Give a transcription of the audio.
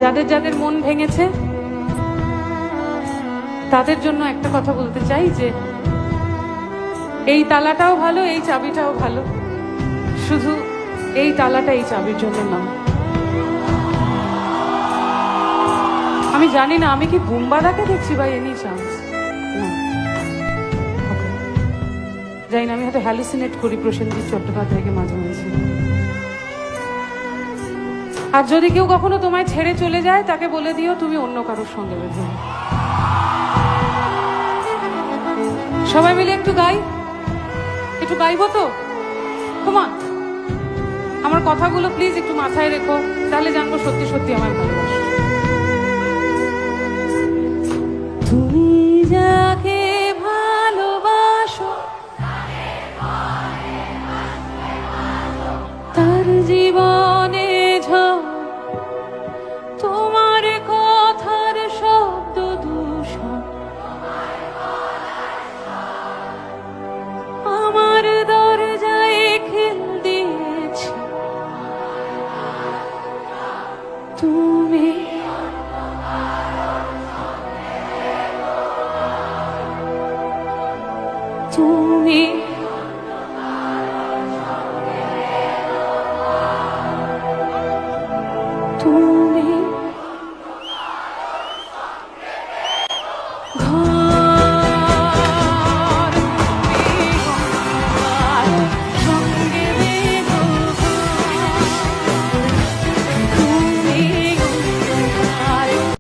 যাদের যাদের মন ভেঙেছে তাদের জন্য একটা কথা বলতে চাই যে এই তালাটাও ভালো, এই চাবিটাও ভালো, শুধু এই তালাটা এই চাবির জন্য না। আমি জানি না আমি কি বুম্বাদাকে দেখছি বা এনি চান্স, জানি না, আমি হয়তো হ্যালুসিনেট করি প্রসেনজিৎ চট্টোপাধ্যায়কে মাঝে মাঝে। আর যদি কেউ কখনো তোমায় ছেড়ে চলে যায় তাকে বলে দিও তুমি অন্য কারোর সঙ্গে বেঁধে। সবাই মিলে একটু গাই, একটু গাইবো তো? তোমার আমার কথাগুলো প্লিজ একটু মাথায় রেখো, তাহলে জানবো সত্যি সত্যি আমার ভালোবাসো। তুমি যাকে ভালোবাসো তার জীবনে ঝড়, তোমার কথার শব্দ দূষণ আমার দরজায় খিল দিয়েছে। তুমি